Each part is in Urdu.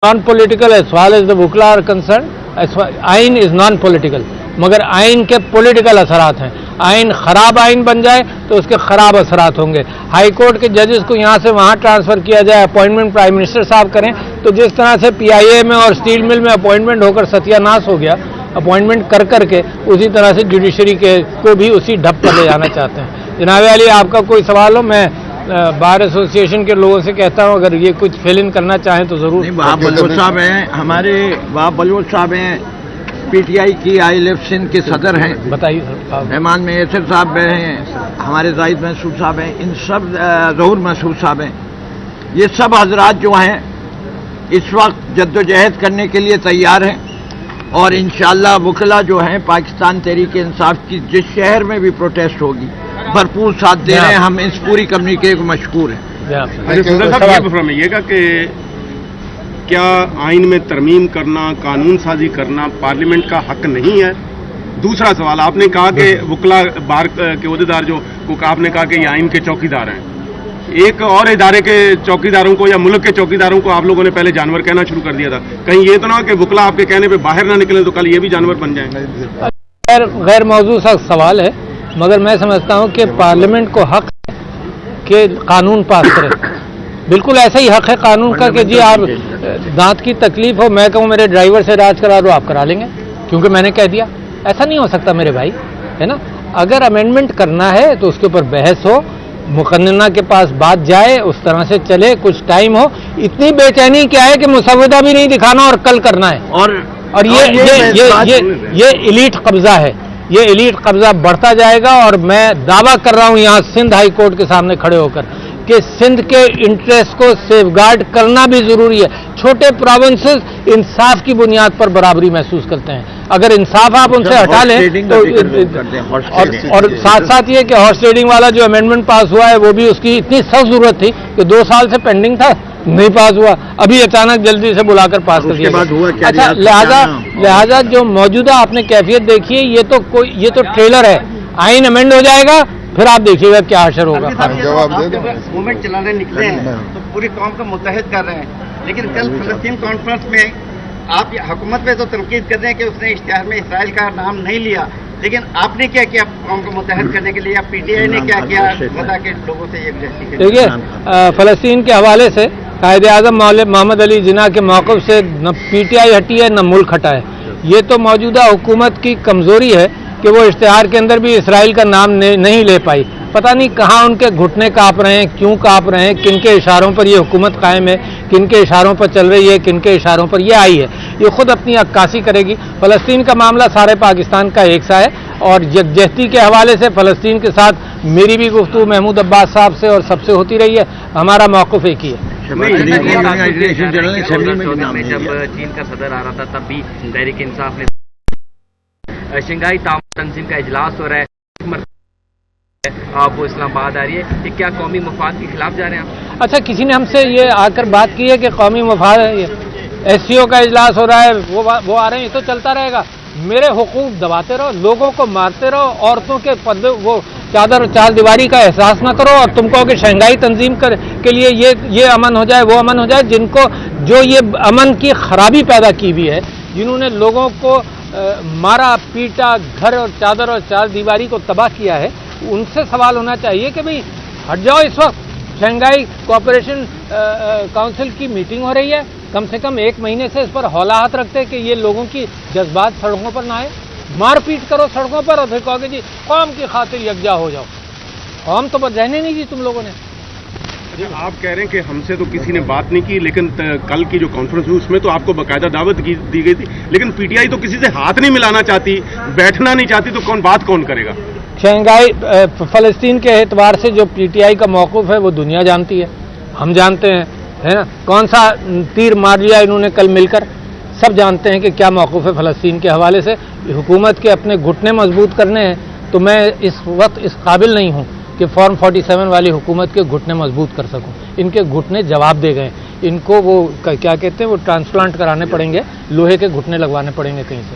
Non political as far as the وکلا are concerned. آئین از نان پولیٹیکل، مگر آئین کے پولیٹیکل اثرات ہیں. آئین خراب آئین بن جائے تو اس کے خراب اثرات ہوں گے. ہائی کورٹ کے ججز کو یہاں سے وہاں ٹرانسفر کیا جائے، اپوائنٹمنٹ پرائم منسٹر صاحب کریں، تو جس طرح سے پی آئی اے میں اور اسٹیل مل میں اپوائنٹمنٹ ہو کر ستیہ ناش ہو گیا، اپوائنٹمنٹ کر کے اسی طرح سے جوڈیشری کو بھی اسی ڈھب پر لے جانا چاہتے ہیں. جناب علی، آپ کا کوئی سوال ہو؟ میں بار ایسوسیشن کے لوگوں سے کہتا ہوں اگر یہ کچھ فل ان کرنا چاہیں تو ضرور. وہاب بلوچ صاحب ہیں، ہمارے وہاب بلوچ صاحب ہیں، پی ٹی آئی کی آئی لیف سندھ کے صدر ہیں. بتائیے سر. مہمان میں یاسر صاحب ہیں، ہمارے زاہد محسود صاحب ہیں، ان سب ظہور محسود صاحب ہیں. یہ سب حضرات جو ہیں اس وقت جدوجہد کرنے کے لیے تیار ہیں، اور انشاءاللہ وکلا جو ہیں پاکستان تحریک انصاف کی جس شہر میں بھی پروٹیسٹ ہوگی بھرپور ساتھ دے رہے ہیں. ہم اس پوری کمیونٹی کو مشکور ہیں. یہ گا کہ کیا آئین میں ترمیم کرنا، قانون سازی کرنا پارلیمنٹ کا حق نہیں ہے؟ دوسرا سوال، آپ نے کہا کہ وکلا بار کے عہدیدار جو آپ نے کہا کہ یہ آئین کے چوکیدار ہیں. ایک اور ادارے کے چوکیداروں کو یا ملک کے چوکیداروں کو آپ لوگوں نے پہلے جانور کہنا شروع کر دیا تھا. کہیں یہ تو نہ کہ وکلا آپ کے کہنے پہ باہر نہ نکلیں تو کل یہ بھی جانور بن جائیں؟ غیر موضوع سا سوال ہے، مگر میں سمجھتا ہوں کہ پارلیمنٹ کو حق ہے کہ قانون پاس کرے. بالکل ایسا ہی حق ہے قانون کا کہ جی آپ دانت کی تکلیف ہو، میں کہوں میرے ڈرائیور سے علاج کرا دو، آپ کرا لیں گے کیونکہ میں نے کہہ دیا. ایسا نہیں ہو سکتا میرے بھائی، ہے نا. اگر امینڈمنٹ کرنا ہے تو اس کے اوپر بحث ہو، مقننہ کے پاس بات جائے، اس طرح سے چلے، کچھ ٹائم ہو. اتنی بے چینی کیا ہے کہ مسودہ بھی نہیں دکھانا اور کل کرنا ہے. اور یہ ایلیٹ قبضہ ہے، یہ ایلیٹ قبضہ بڑھتا جائے گا. اور میں دعویٰ کر رہا ہوں یہاں سندھ ہائی کورٹ کے سامنے کھڑے ہو کر کہ سندھ کے انٹرسٹ کو سیف گارڈ کرنا بھی ضروری ہے. چھوٹے پروونسز انصاف کی بنیاد پر برابری محسوس کرتے ہیں. اگر انصاف آپ ان سے ہٹا لیں تو اور ساتھ ساتھ یہ کہ ہارس ٹریڈنگ والا جو امینڈمنٹ پاس ہوا ہے وہ بھی اس کی اتنی سخت ضرورت تھی کہ 2 سال سے پینڈنگ تھا، نہیں پاس ہوا، ابھی اچانک جلدی سے بلا کر پاس کر دیا. اچھا، لہذا جو موجودہ آپ نے کیفیت دیکھی ہے، یہ تو ٹریلر ہے. آئین امینڈ ہو جائے گا پھر آپ دیکھیے گا کیا حشر ہوگا. موومنٹ چلانے نکلے ہیں تو پوری قوم کو متحد کر رہے ہیں، لیکن کل فلسطین کانفرنس میں آپ حکومت پہ تو تنقید کر رہے ہیں کہ اس نے اشتہار میں اسرائیل کا نام نہیں لیا، لیکن آپ نے کیا کیا قوم کو متحد کرنے کے لیے؟ پی ٹی آئی نے کیا کیا بتا کے لوگوں سے یہ؟ دیکھیے، فلسطین کے حوالے سے قائد اعظم محمد علی جناح کے موقف سے نہ پی ٹی آئی ہٹی ہے نہ ملک ہٹا ہے. یہ تو موجودہ حکومت کی کمزوری ہے کہ وہ اشتہار کے اندر بھی اسرائیل کا نام نہیں لے پائی. پتہ نہیں کہاں ان کے گھٹنے کانپ رہے ہیں، کیوں کانپ رہے ہیں، کن کے اشاروں پر یہ حکومت قائم ہے، کن کے اشاروں پر چل رہی ہے، کن کے اشاروں پر یہ آئی ہے. یہ خود اپنی عکاسی کرے گی. فلسطین کا معاملہ سارے پاکستان کا ایک سا ہے، اور یکجہتی کے حوالے سے فلسطین کے ساتھ میری بھی گفتگو محمود عباس صاحب سے اور سب سے ہوتی رہی ہے. ہمارا موقف ایک ہی ہے. جب چین کا صدر آ رہا تھا تب بھی تحریک انصاف نے شنگھائی تعاون تنظیم کا اجلاس ہو رہا ہے، آپ وہ اسلام آباد آ رہی ہے، کہ کیا قومی مفاد کے خلاف جا رہے ہیں آپ؟ اچھا، کسی نے ہم سے یہ آ کر بات کی ہے کہ قومی مفاد ایس سی او کا اجلاس ہو رہا ہے، وہ آ رہے ہیں، یہ تو چلتا رہے گا. میرے حقوق دباتے رہو، لوگوں کو مارتے رہو، عورتوں کے وہ چادر چار دیواری کا احساس نہ کرو، اور تم کہو کہ شنگھائی تنظیم کے لیے یہ امن ہو جائے، وہ امن ہو جائے. جن کو جو یہ امن کی خرابی پیدا کی ہوئی ہے، جنہوں نے لوگوں کو مارا پیٹا، گھر اور چادر اور چار دیواری کو تباہ کیا ہے، ان سے سوال ہونا چاہیے کہ بھئی ہٹ جاؤ. اس وقت شنگھائی کوآپریشن کونسل کی میٹنگ ہو رہی ہے، کم سے کم 1 مہینے سے اس پر ہولہات رکھتے کہ یہ لوگوں کی جذبات سڑکوں پر نہ آئے. مار پیٹ کرو سڑکوں پر اور پھر کہو کہ جی قوم کی خاطر یکجا ہو جاؤ. قوم تو بس رہنے نہیں دی تم لوگوں نے. آپ کہہ رہے ہیں کہ ہم سے تو کسی نے بات نہیں کی، لیکن کل کی جو کانفرنس ہوئی اس میں تو آپ کو باقاعدہ دعوت دی گئی تھی، لیکن پی ٹی آئی تو کسی سے ہاتھ نہیں ملانا چاہتی، بیٹھنا نہیں چاہتی، تو کون کرے گا؟ شنگھائی فلسطین کے اعتبار سے جو پی ٹی آئی کا موقف ہے وہ دنیا جانتی ہے، ہم جانتے ہیں، ہے نا. کون سا تیر مار لیا انہوں نے کل مل کر، سب جانتے ہیں کہ کیا موقف ہے فلسطین کے حوالے سے. حکومت کے اپنے گھٹنے مضبوط کرنے ہیں تو میں اس وقت اس قابل نہیں ہوں کہ فارم 47 والی حکومت کے گھٹنے مضبوط کر سکوں. ان کے گھٹنے جواب دے گئے، ان کو وہ کیا کہتے ہیں وہ ٹرانسپلانٹ کرانے پڑیں گے، لوہے کے گھٹنے لگوانے پڑیں گے کہیں سے.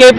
KP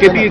KP